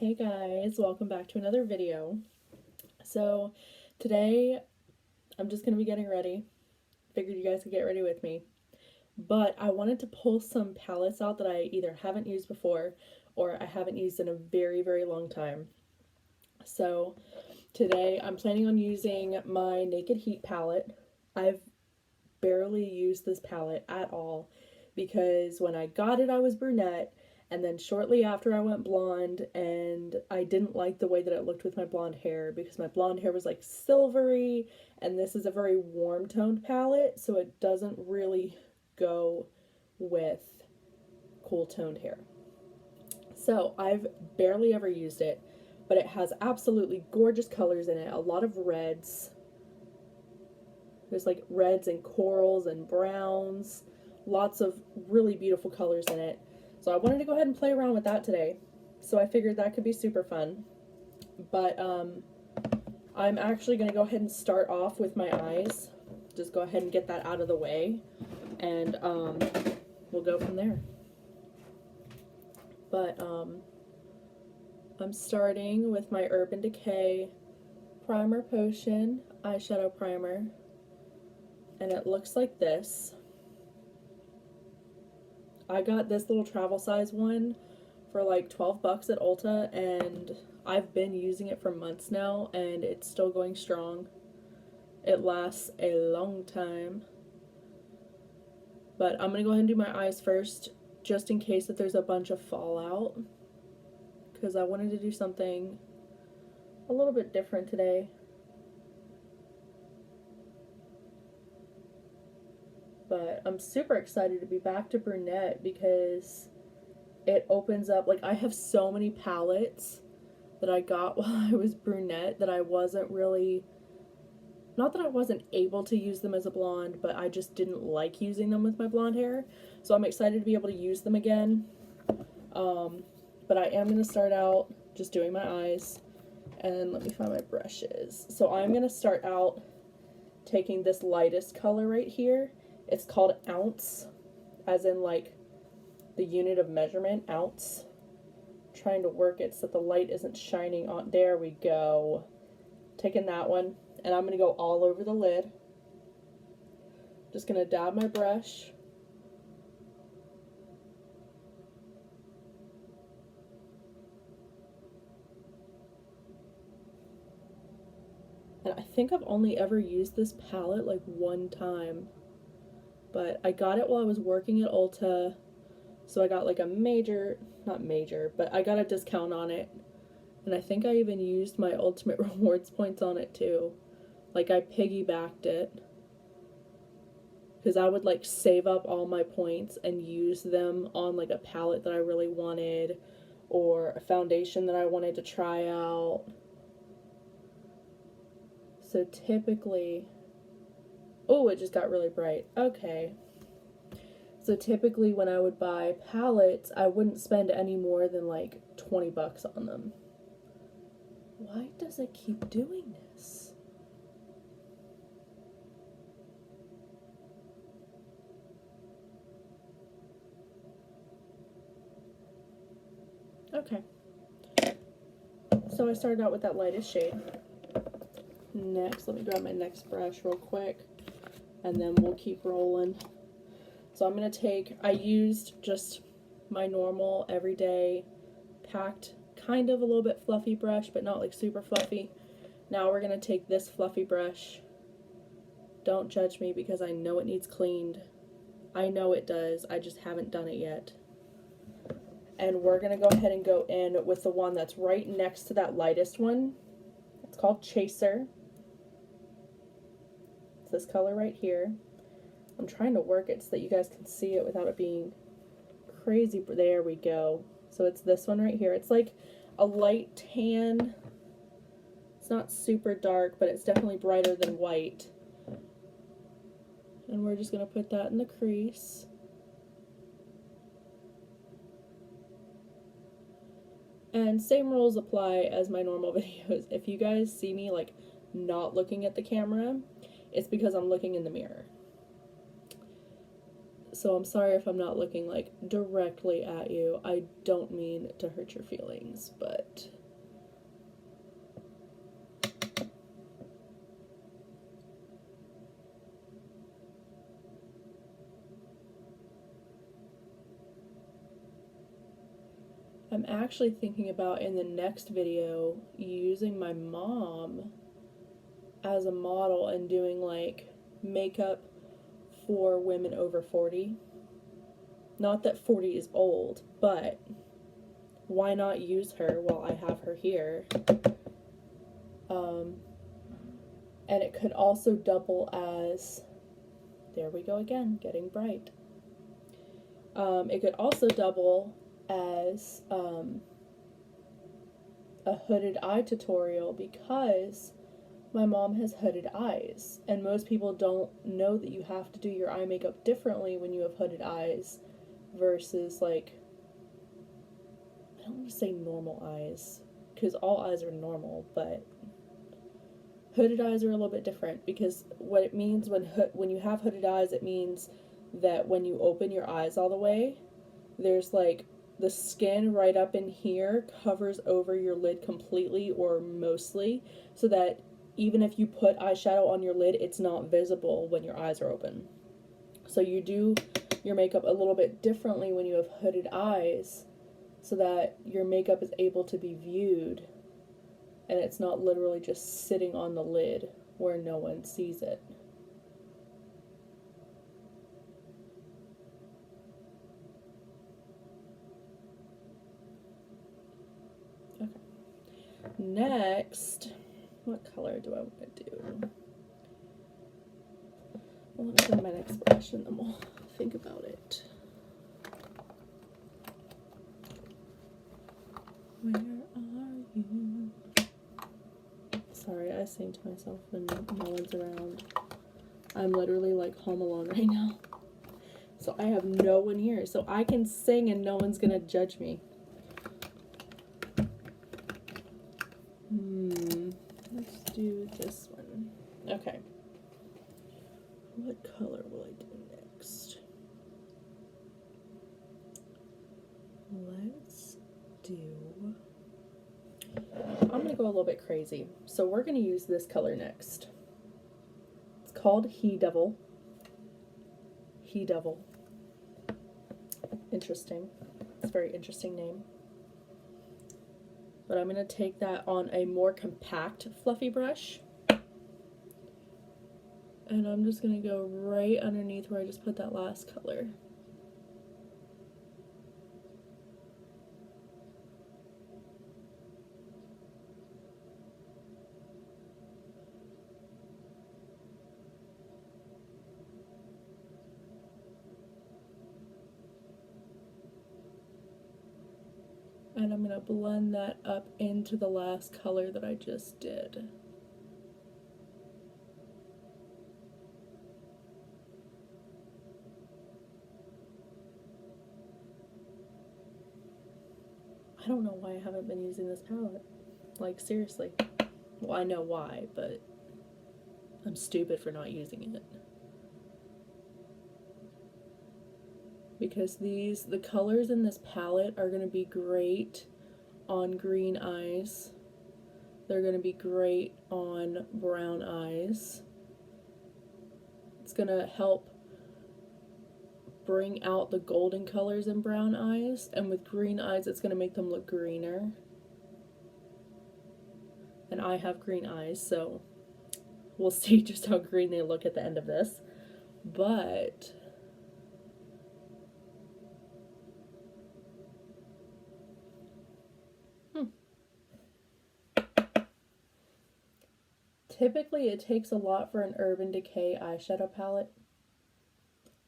Hey guys, welcome back to another video. So today I'm just going to be getting ready. Figured you guys could get ready with me. But I wanted to pull some palettes out that I either haven't used before or I haven't used in a very, very long time. So today I'm planning on using my Naked Heat palette. I've barely used this palette at all because when I got it I was brunette, and then shortly after I went blonde, and I didn't like the way that it looked with my blonde hair because my blonde hair was like silvery, and this is a very warm toned palette, so it doesn't really go with cool toned hair. So I've barely ever used it, but it has absolutely gorgeous colors in it, a lot of reds. There's like reds and corals and browns, lots of really beautiful colors in it. So I wanted to go ahead and play around with that today. So I figured that could be super fun. But I'm actually going to go ahead and start off with my eyes. Just go ahead and get that out of the way. And we'll go from there. But I'm starting with my Urban Decay Primer Potion eyeshadow primer. And it looks like this. I got this little travel size one for like 12 bucks at Ulta, and I've been using it for months now and it's still going strong. It lasts a long time. But I'm gonna go ahead and do my eyes first, just in case that there's a bunch of fallout, because I wanted to do something a little bit different today. But I'm super excited to be back to brunette because it opens up, like I have so many palettes that I got while I was brunette that I wasn't really, not that I wasn't able to use them as a blonde, but I just didn't like using them with my blonde hair. So I'm excited to be able to use them again. But I am going to start out just doing my eyes, and let me find my brushes. So I'm going to start out taking this lightest color right here. It's called ounce, as in like the unit of measurement, ounce. I'm trying to work it so that the light isn't shining on. There we go. Taking that one, and I'm going to go all over the lid. Just going to dab my brush. And I think I've only ever used this palette like one time. But I got it while I was working at Ulta, so I got like a not major, but I got a discount on it. And I think I even used my Ultimate Rewards points on it too. Like I piggybacked it, because I would like save up all my points and use them on like a palette that I really wanted, or a foundation that I wanted to try out. So typically, oh, it just got really bright. Okay. So typically when I would buy palettes, I wouldn't spend any more than like 20 bucks on them. Why does it keep doing this? Okay. So I started out with that lightest shade. Next, let me grab my next brush real quick, and then we'll keep rolling. So I'm going to take, I used just my normal everyday packed, kind of a little bit fluffy brush, but not like super fluffy. Now we're going to take this fluffy brush. Don't judge me because I know it needs cleaned. I know it does, I just haven't done it yet. And we're going to go ahead and go in with the one that's right next to that lightest one. It's called Chaser. It's this color right here. I'm trying to work it so that you guys can see it without it being crazy. There we go. So it's this one right here. It's like a light tan. It's not super dark, but it's definitely brighter than white. And we're just going to put that in the crease. And same rules apply as my normal videos. If you guys see me like not looking at the camera, it's because I'm looking in the mirror. So I'm sorry if I'm not looking like directly at you. I don't mean to hurt your feelings, but I'm actually thinking about in the next video using my mom as a model and doing like makeup for women over 40. Not that 40 is old, but why not use her while I have her here? And it could also double as, there we go again, getting bright. It could also double as a hooded eye tutorial, because my mom has hooded eyes, and most people don't know that you have to do your eye makeup differently when you have hooded eyes versus, like, I don't want to say normal eyes, because all eyes are normal, but hooded eyes are a little bit different, because what it means when you have hooded eyes, it means that when you open your eyes all the way, there's like the skin right up in here covers over your lid completely or mostly, so that even if you put eyeshadow on your lid, it's not visible when your eyes are open. So you do your makeup a little bit differently when you have hooded eyes, so that your makeup is able to be viewed and it's not literally just sitting on the lid where no one sees it. Okay. Next, what color do I want to do? Well, let me get my next brush and then we'll think about it. Where are you? Sorry, I sing to myself when no one's around. I'm literally like home alone right now. So I have no one here. So I can sing and no one's gonna judge me. Let's do this one. Okay. What color will I do next? Let's do... I'm gonna go a little bit crazy. So we're gonna use this color next. It's called He Devil. He Devil. Interesting. It's a very interesting name. But I'm going to take that on a more compact fluffy brush. And I'm just going to go right underneath where I just put that last color. And I'm going to blend that up into the last color that I just did. I don't know why I haven't been using this palette. Like, seriously. Well, I know why, but I'm stupid for not using it. Because the colors in this palette are going to be great on green eyes. They're going to be great on brown eyes. It's going to help bring out the golden colors in brown eyes, and with green eyes it's going to make them look greener. And I have green eyes, so we'll see just how green they look at the end of this. But typically it takes a lot for an Urban Decay eyeshadow palette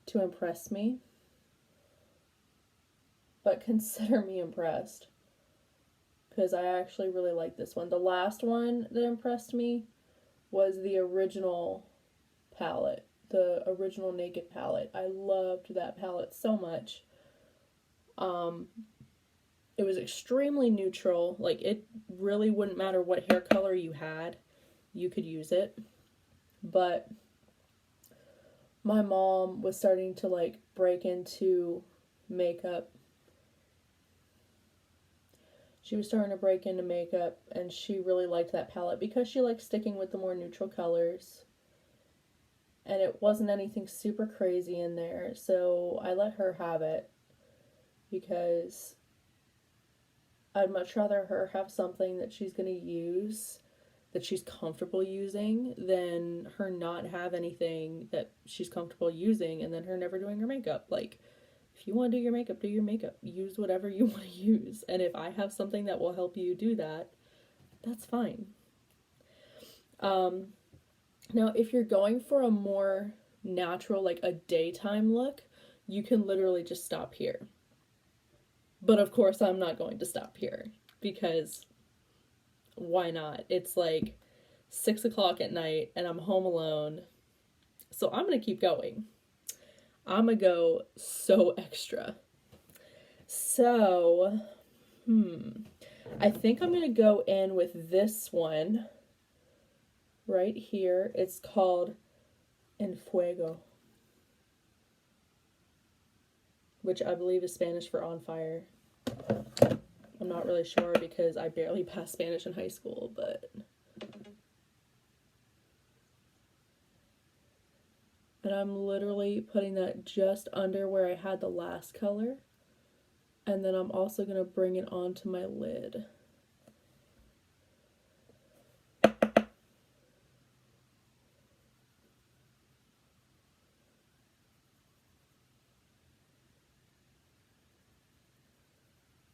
to impress me, but consider me impressed, because I actually really like this one. The last one that impressed me was the original palette, the original Naked palette. I loved that palette so much. It was extremely neutral. Like, it really wouldn't matter what hair color you had, you could use it. But my mom was starting to like break into makeup. She was starting to break into makeup, and she really liked that palette because she likes sticking with the more neutral colors. And it wasn't anything super crazy in there, so I let her have it because I'd much rather her have something that she's going to use, that she's comfortable using, than her not have anything that she's comfortable using and then her never doing her makeup. Like, if you want to do your makeup, do your makeup. Use whatever you want to use. And if I have something that will help you do that, that's fine. Now, if you're going for a more natural, like a daytime look, you can literally just stop here. But of course, I'm not going to stop here because why not? It's like 6 o'clock at night and I'm home alone. So I'm going to keep going. I'm going to go so extra. So, I think I'm going to go in with this one right here. It's called En Fuego, which I believe is Spanish for on fire. I'm not really sure because I barely passed Spanish in high school, but... And I'm literally putting that just under where I had the last color. And then I'm also going to bring it onto my lid.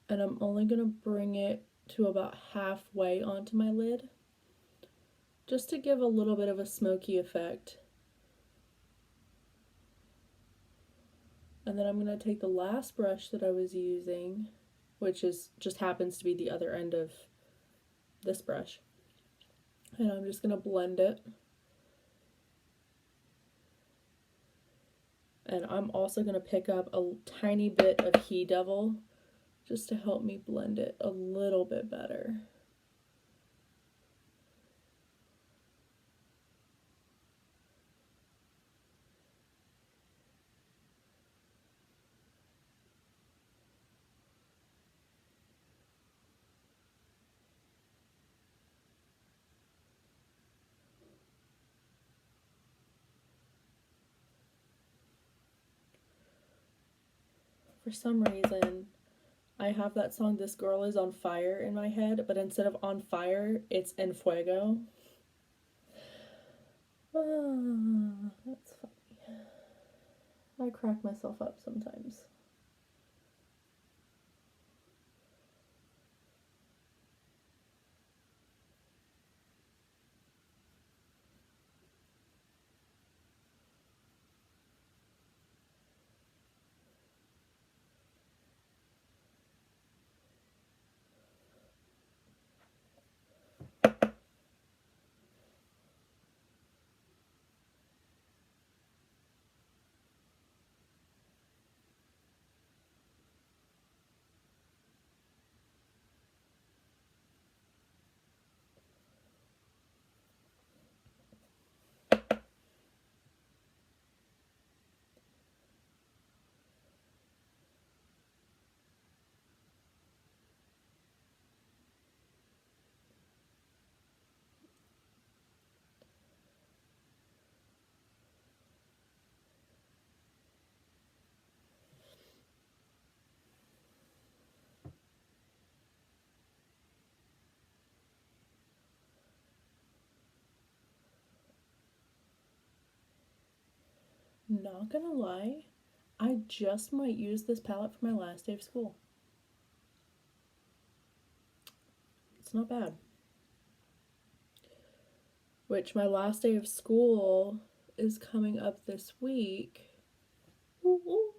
And I'm only going to bring it to about halfway onto my lid, just to give a little bit of a smoky effect. And then I'm going to take the last brush that I was using, which just happens to be the other end of this brush, and I'm just going to blend it. And I'm also going to pick up a tiny bit of He Devil just to help me blend it a little bit better. For some reason, I have that song This Girl Is on Fire in my head, but instead of on fire, it's En Fuego. That's funny. I crack myself up sometimes. Not gonna lie, I just might use this palette for my last day of school. It's not bad. Which my last day of school is coming up this week. Ooh, ooh.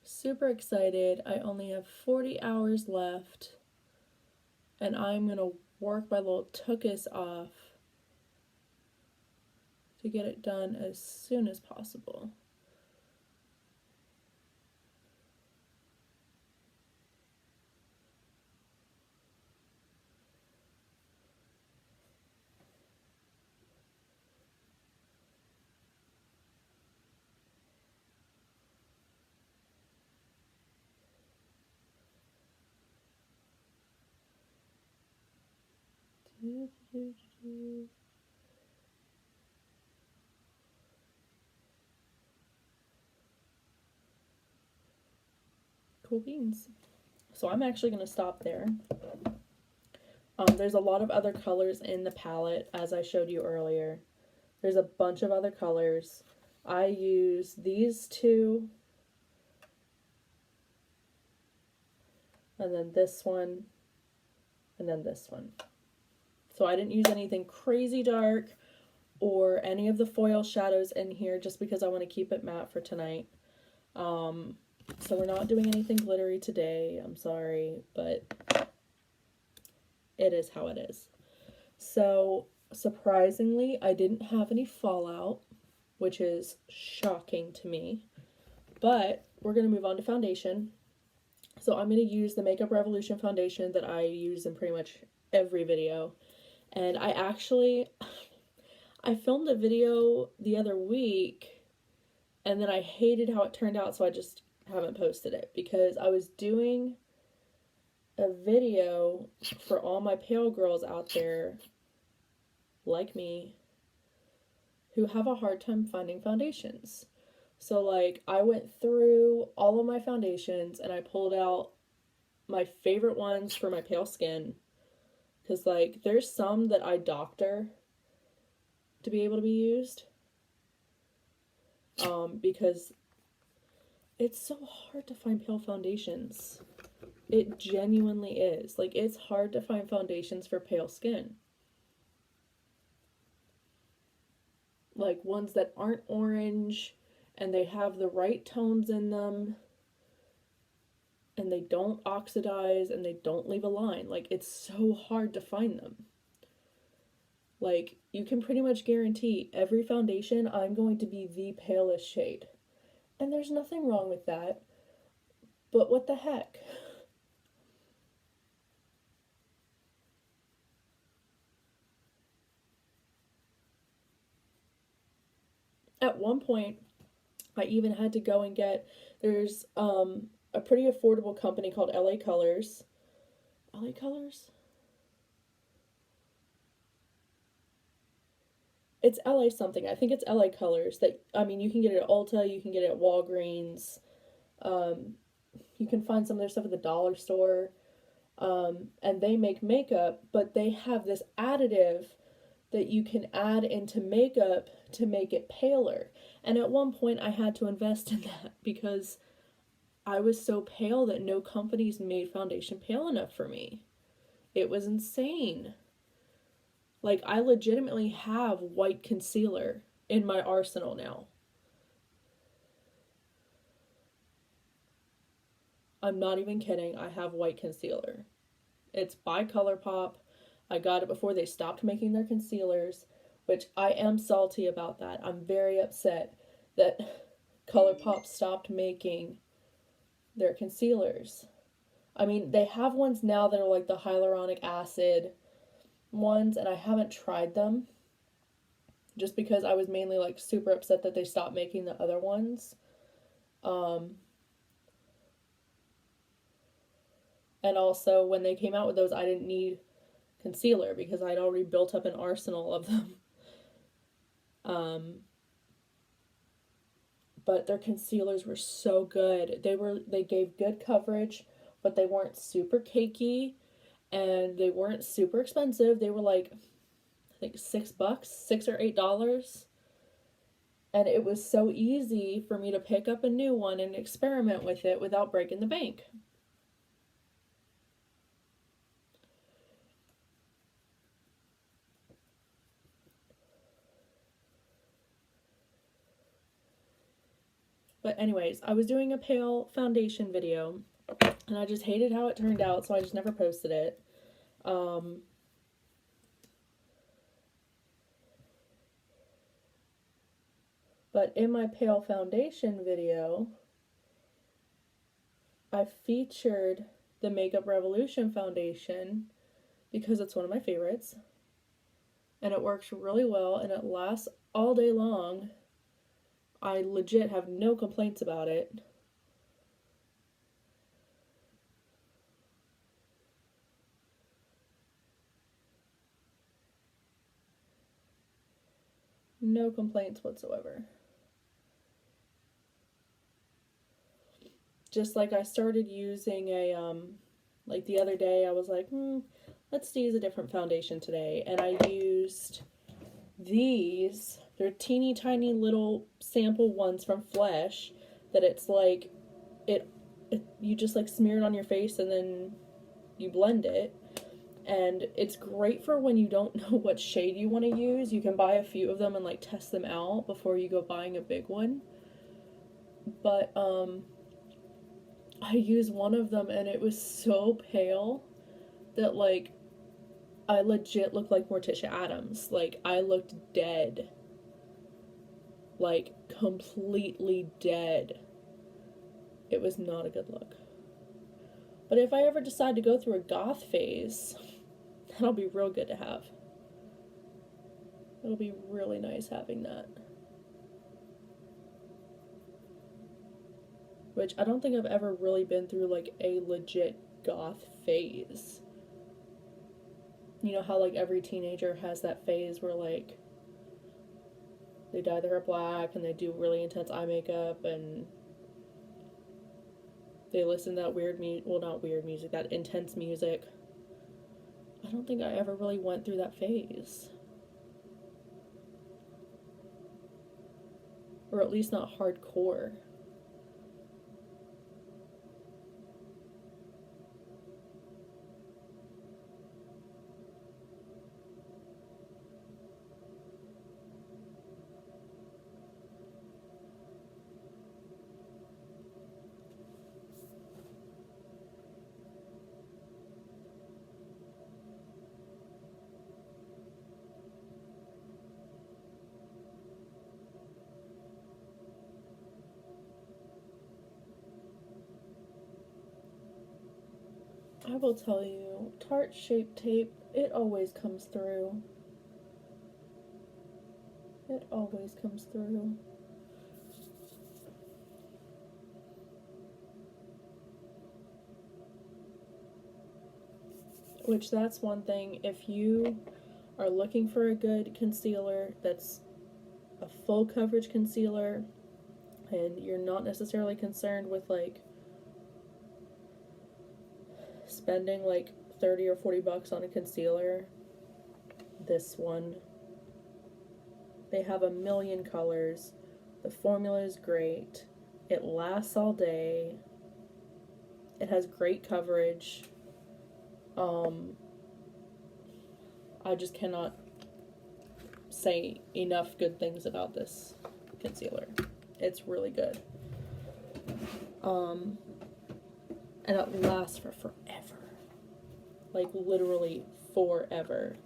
Super excited. I only have 40 hours left, and I'm gonna work my little tuchus off to get it done as soon as possible. Cool beans. So I'm actually going to stop there. There's a lot of other colors in the palette, as I showed you earlier. There's a bunch of other colors. I use these two, and then this one, and then this one. So I didn't use anything crazy dark or any of the foil shadows in here just because I want to keep it matte for tonight. So we're not doing anything glittery today. I'm sorry, but it is how it is. So surprisingly, I didn't have any fallout, which is shocking to me. But we're going to move on to foundation. So I'm going to use the Makeup Revolution foundation that I use in pretty much every video. And I filmed a video the other week, and then I hated how it turned out, so I just haven't posted it, because I was doing a video for all my pale girls out there, like me, who have a hard time finding foundations. So, like, I went through all of my foundations, and I pulled out my favorite ones for my pale skin, because, like, there's some that I doctor to be able to be used, because it's so hard to find pale foundations. It genuinely is. Like, it's hard to find foundations for pale skin. Like, ones that aren't orange, and they have the right tones in them, and they don't oxidize, and they don't leave a line. Like, it's so hard to find them. Like, you can pretty much guarantee every foundation I'm going to be the palest shade. And there's nothing wrong with that. But what the heck? At one point, I even had to go and get, there's a pretty affordable company called LA Colors. LA Colors? It's LA something. I think it's LA Colors. That, I mean, you can get it at Ulta, you can get it at Walgreens. You can find some of their stuff at the dollar store. And they make makeup, but they have this additive that you can add into makeup to make it paler. And at one point I had to invest in that because I was so pale that no companies made foundation pale enough for me. It was insane. Like, I legitimately have white concealer in my arsenal now. I'm not even kidding. I have white concealer. It's by ColourPop. I got it before they stopped making their concealers, which I am salty about that. I'm very upset that ColourPop stopped making their concealers. I mean, they have ones now that are like the hyaluronic acid ones, and I haven't tried them just because I was mainly like super upset that they stopped making the other ones. And also, when they came out with those, I didn't need concealer because I'd already built up an arsenal of them. But their concealers were so good. They gave good coverage, but they weren't super cakey, and they weren't super expensive. They were like, I think $6, $6 or $8. And it was so easy for me to pick up a new one and experiment with it without breaking the bank. But anyways, I was doing a pale foundation video, and I just hated how it turned out, so I just never posted it. But in my pale foundation video, I featured the Makeup Revolution foundation because it's one of my favorites. And it works really well, and it lasts all day long. I legit have no complaints about it. No complaints whatsoever. Just like I started using a, like the other day I was like, let's use a different foundation today. And I used these. They're teeny tiny little sample ones from Flesh that it's like, you just like smear it on your face and then you blend it. And it's great for when you don't know what shade you want to use. You can buy a few of them and like test them out before you go buying a big one. But I used one of them and it was so pale that like I legit looked like Morticia Addams. Like I looked dead. Like completely dead. It was not a good look. But if I ever decide to go through a goth phase, that'll be real good to have. It'll be really nice having that. Which I don't think I've ever really been through like a legit goth phase. You know how like every teenager has that phase where like they dye their hair black and they do really intense eye makeup and they listen to that weird not weird music, that intense music. I don't think I ever really went through that phase. Or at least not hardcore. I will tell you, Tarte Shape Tape, it always comes through. It always comes through. Which that's one thing, if you are looking for a good concealer that's a full coverage concealer and you're not necessarily concerned with like spending like 30 or 40 bucks on a concealer, this one. They have a million colors. The formula is great. It lasts all day. It has great coverage. I just cannot say enough good things about this concealer. It's really good. And it lasts for forever. Like literally forever.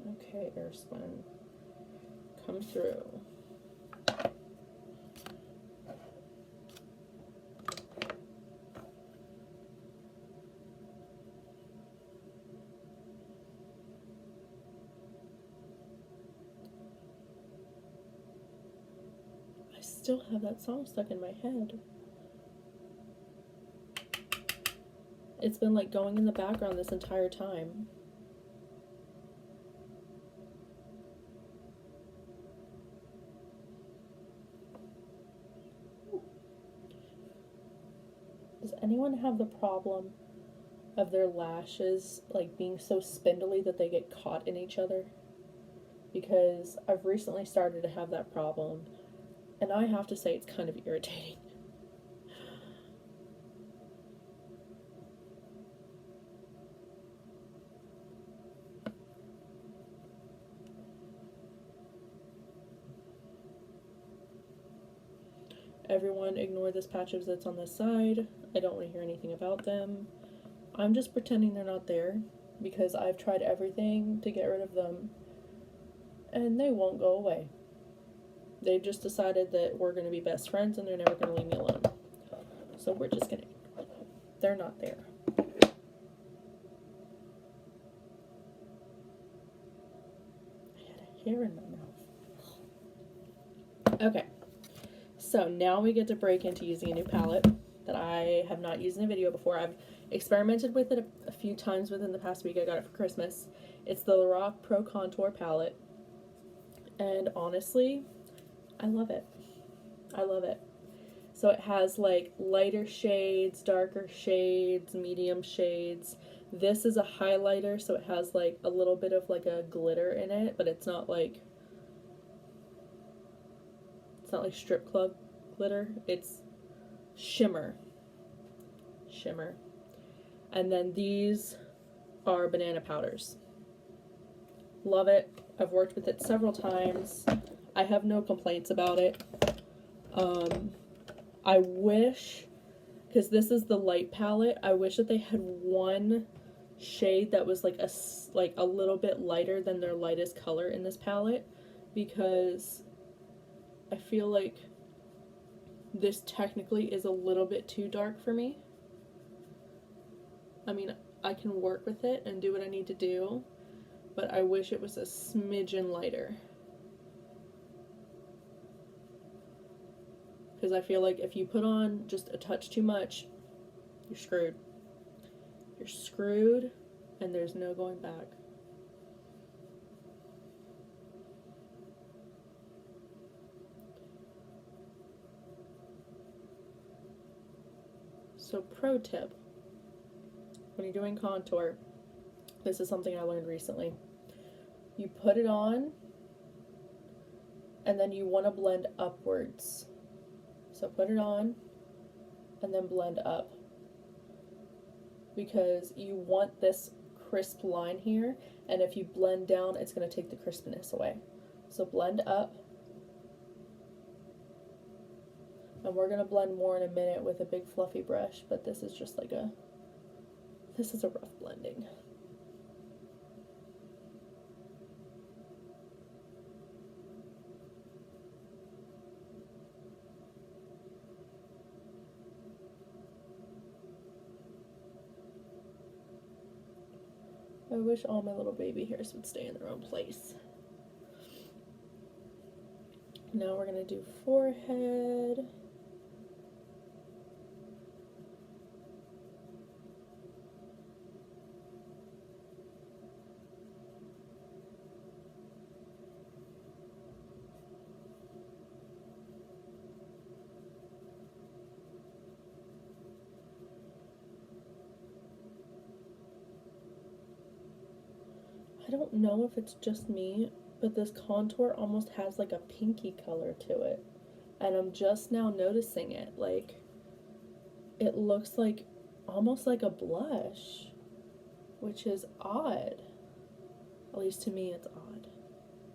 Okay, Airspun, come through. I still have that song stuck in my head. It's been like going in the background this entire time. Does anyone have the problem of their lashes like being so spindly that they get caught in each other? Because I've recently started to have that problem, and I have to say it's kind of irritating. Everyone ignore this patch of zits on this side. I don't want to hear anything about them. I'm just pretending they're not there because I've tried everything to get rid of them and they won't go away. They've just decided that we're going to be best friends and they're never going to leave me alone. So we're just going to ignore them. They're not there. I had a hair in my mouth. Okay. So now we get to break into using a new palette that I have not used in a video before. I've experimented with it a few times within the past week. I got it for Christmas. It's the Lorax Pro Contour palette. And honestly, I love it. I love it. So it has like lighter shades, darker shades, medium shades. This is a highlighter, so it has like a little bit of like a glitter in it, but it's not like strip club glitter. It's shimmer. Shimmer. And then these are banana powders. Love it. I've worked with it several times. I have no complaints about it. I wish, because this is the light palette, I wish that they had one shade that was like a little bit lighter than their lightest color in this palette, because I feel like this technically is a little bit too dark for me. I mean, I can work with it and do what I need to do, but I wish it was a smidgen lighter. Because I feel like if you put on just a touch too much, you're screwed. You're screwed, and there's no going back. So pro tip, when you're doing contour, this is something I learned recently. You put it on, and then you want to blend upwards. So put it on, and then blend up. Because you want this crisp line here, and if you blend down, it's going to take the crispness away. So blend up. And we're going to blend more in a minute with a big fluffy brush, but this is just like this is a rough blending. I wish all my little baby hairs would stay in their own place. Now we're going to do forehead. I don't know if it's just me, but this contour almost has like a pinky color to it. And I'm just now noticing it. Like, it looks like almost like a blush, which is odd. At least to me, it's odd.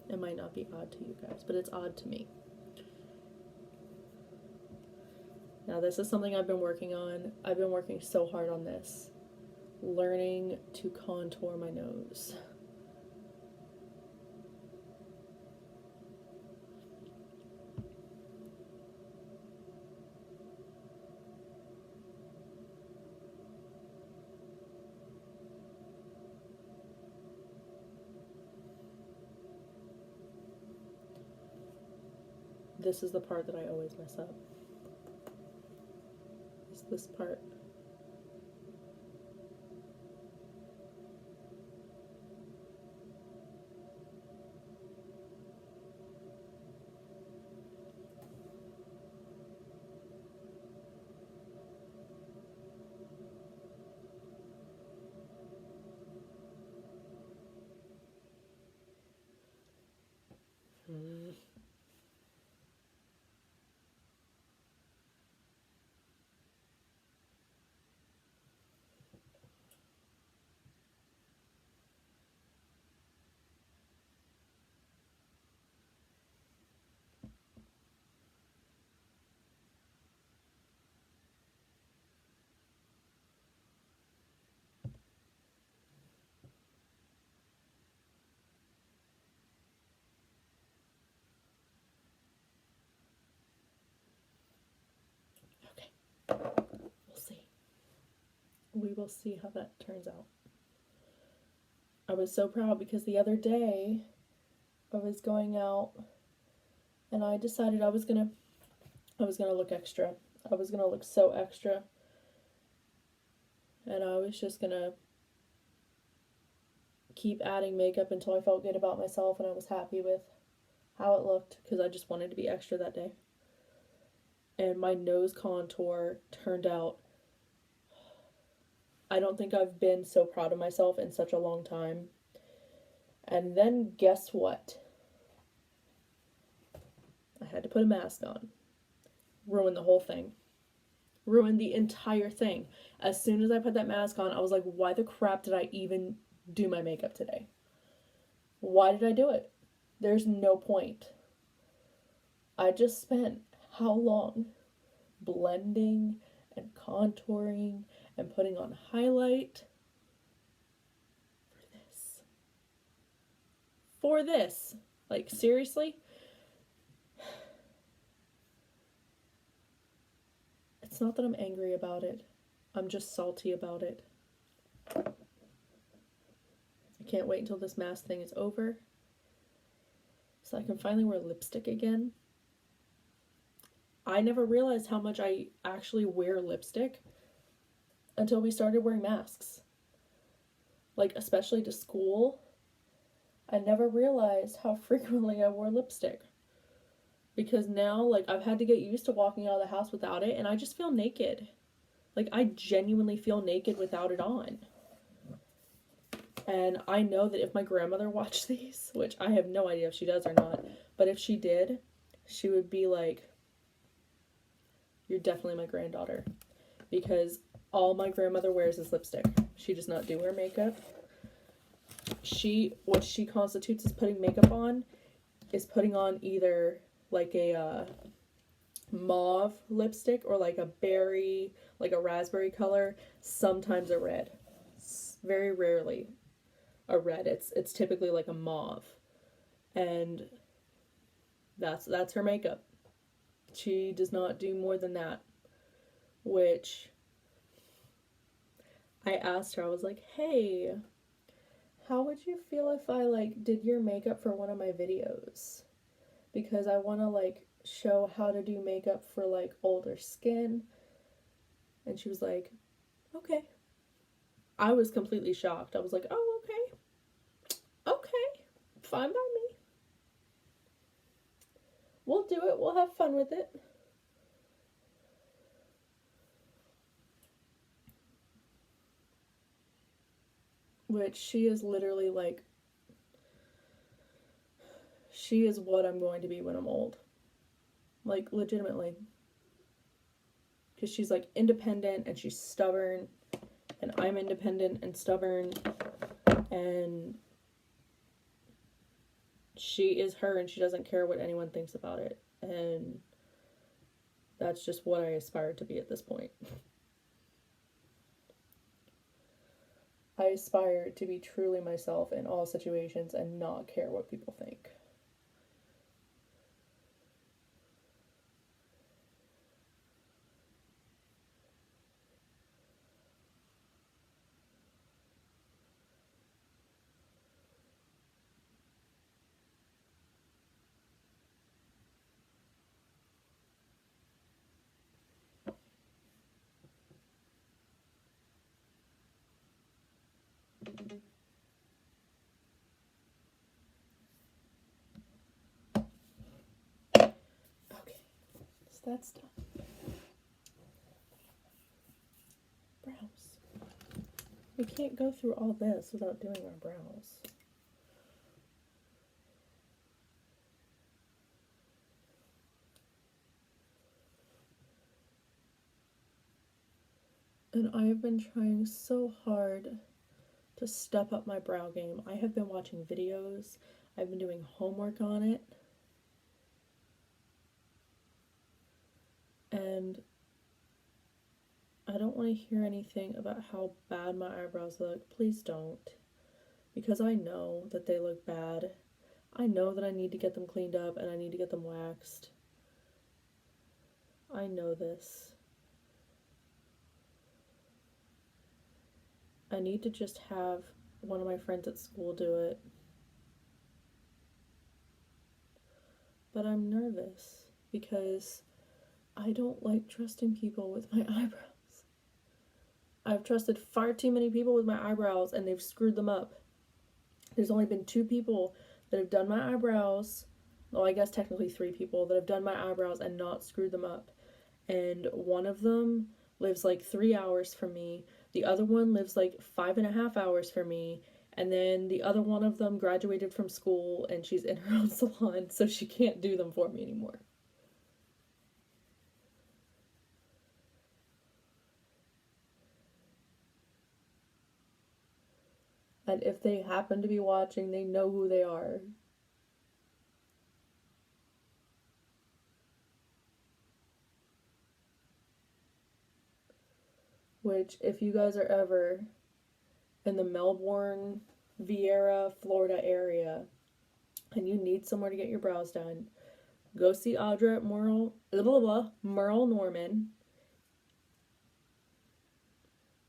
It might not be odd to you guys, but it's odd to me. Now, this is something I've been working on. I've been working so hard on this, learning to contour my nose. This is the part that I always mess up. It's this part. We'll see. We will see how that turns out. I was so proud because the other day I was going out and I decided I was gonna look extra. I was gonna look so extra. And I was just gonna keep adding makeup until I felt good about myself and I was happy with how it looked because I just wanted to be extra that day. And my nose contour turned out, I don't think I've been so proud of myself in such a long time. And then guess what? I had to put a mask on. Ruined the whole thing. Ruined the entire thing. As soon as I put that mask on, I was like, why the crap did I even do my makeup today? Why did I do it? There's no point. I just spent how long blending and contouring and putting on highlight for this. For this. Like, seriously? It's not that I'm angry about it. I'm just salty about it. I can't wait until this mask thing is over so I can finally wear lipstick again. I never realized how much I actually wear lipstick until we started wearing masks. Like, especially to school. I never realized how frequently I wore lipstick. Because now, like, I've had to get used to walking out of the house without it, and I just feel naked. Like, I genuinely feel naked without it on. And I know that if my grandmother watched these, which I have no idea if she does or not, but if she did, she would be like, you're definitely my granddaughter. Because all my grandmother wears is lipstick. She does not do her makeup. What she constitutes as putting makeup on is putting on either like a mauve lipstick or like a berry, like a raspberry color, sometimes a red. Very rarely a red. It's typically like a mauve. And that's her makeup. She does not do more than that. Which I asked her, I was like, hey, how would you feel if I like did your makeup for one of my videos? Because I want to like show how to do makeup for like older skin. And she was like, okay. I was completely shocked. I was like, oh, okay. Okay. Fine by me. We'll do it. We'll have fun with it. Which she is literally like, she is what I'm going to be when I'm old. Like, legitimately. Because she's like independent and she's stubborn. And I'm independent and stubborn. And she is her and she doesn't care what anyone thinks about it. And that's just what I aspire to be at this point. I aspire to be truly myself in all situations and not care what people think. Okay, so that's done. Brows. We can't go through all this without doing our brows. And I have been trying so hard to step up my brow game. I have been watching videos. I've been doing homework on it. And I don't want to hear anything about how bad my eyebrows look. Please don't. Because I know that they look bad. I know that I need to get them cleaned up and I need to get them waxed. I know this. I need to just have one of my friends at school do it. But I'm nervous because I don't like trusting people with my eyebrows. I've trusted far too many people with my eyebrows and they've screwed them up. There's only been 2 people that have done my eyebrows well, I guess technically 3 people that have done my eyebrows and not screwed them up. And one of them lives like 3 hours from me. The other one lives like 5.5 hours from me. And then the other one of them graduated from school and she's in her own salon, so she can't do them for me anymore. And if they happen to be watching, they know who they are. Which, if you guys are ever in the Melbourne, Vieira, Florida area, and you need somewhere to get your brows done, go see Audra at Merle Norman.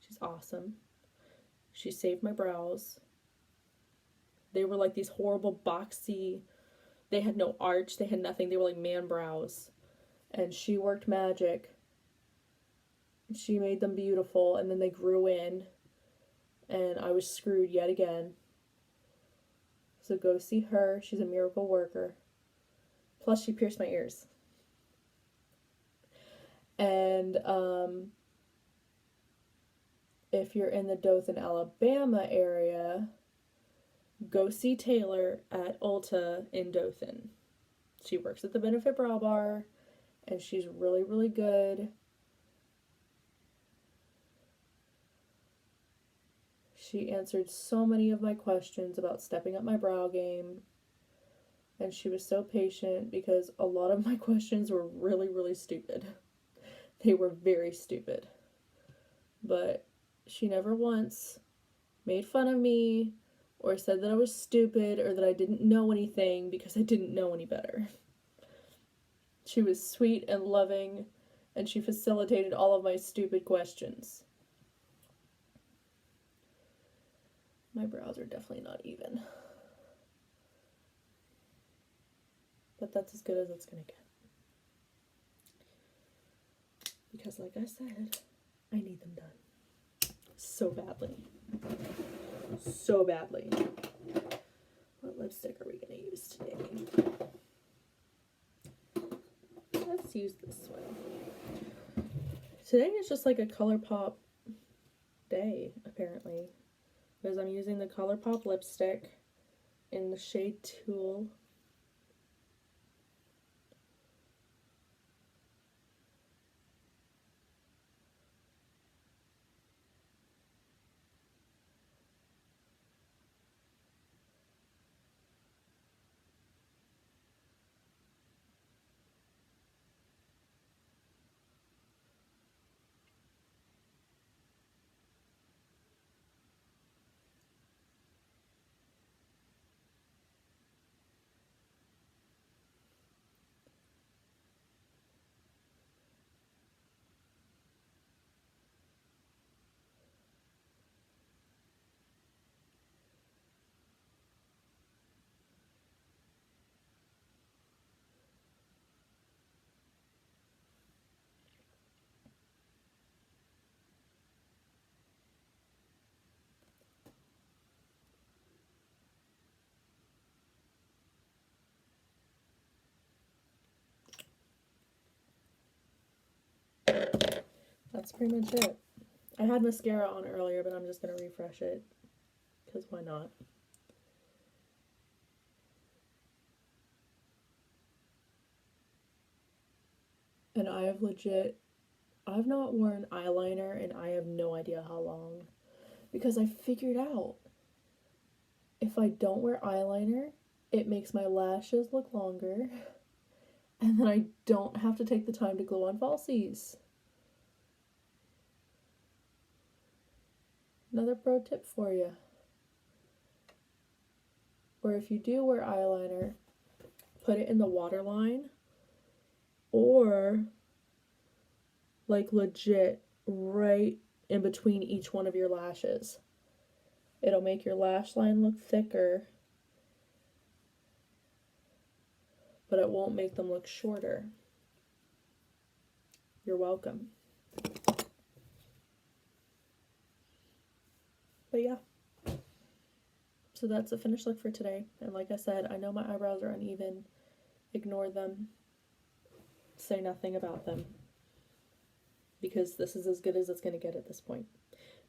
She's awesome. She saved my brows. They were like these horrible boxy, they had no arch, they had nothing, they were like man brows. And she worked magic. She made them beautiful, and then they grew in, and I was screwed yet again. So go see her. She's a miracle worker. Plus, she pierced my ears. And if you're in the Dothan, Alabama area, go see Taylor at Ulta in Dothan. She works at the Benefit Brow Bar, and she's really, really good. She answered so many of my questions about stepping up my brow game. And she was so patient because a lot of my questions were really, really stupid. They were very stupid. But she never once made fun of me or said that I was stupid or that I didn't know anything because I didn't know any better. She was sweet and loving, and she facilitated all of my stupid questions. My brows are definitely not even. But that's as good as it's gonna get. Because like I said, I need them done. So badly. So badly. What lipstick are we gonna use today? Let's use this one. Today is just like a ColourPop day, apparently. Because I'm using the ColourPop lipstick in the shade Tulle. That's pretty much it. I had mascara on earlier, but I'm just going to refresh it. Because why not? And I've not worn eyeliner and I have no idea how long. Because I figured out, if I don't wear eyeliner, it makes my lashes look longer. And then I don't have to take the time to glue on falsies. Another pro tip for you. Or if you do wear eyeliner, put it in the waterline. Or, like legit, right in between each one of your lashes. It'll make your lash line look thicker, but it won't make them look shorter. You're welcome. But yeah. So that's the finished look for today. And like I said, I know my eyebrows are uneven. ignore them, say nothing about them, because this is as good as it's going to get at this point.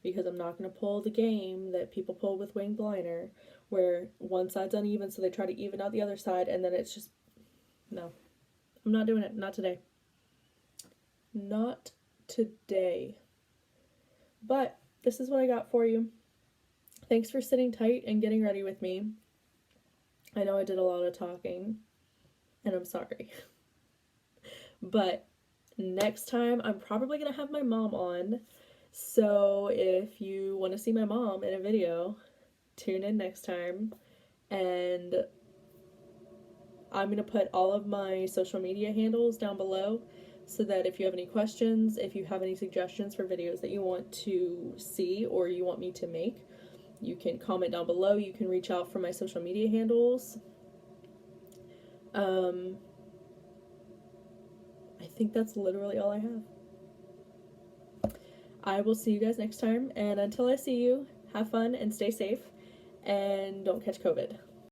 Because I'm not going to pull the game that people pull with winged liner, where one side's uneven, so they try to even out the other side, and then it's just, no. I'm not doing it. Not today. Not today. But this is what I got for you. Thanks for sitting tight and getting ready with me. I know I did a lot of talking, and I'm sorry. But next time, I'm probably going to have my mom on. So if you want to see my mom in a video, tune in next time. And I'm going to put all of my social media handles down below so that if you have any questions, if you have any suggestions for videos that you want to see or you want me to make, you can comment down below. You can reach out for my social media handles. I think that's literally all I have. I will see you guys next time, and until I see you, have fun and stay safe, and don't catch COVID.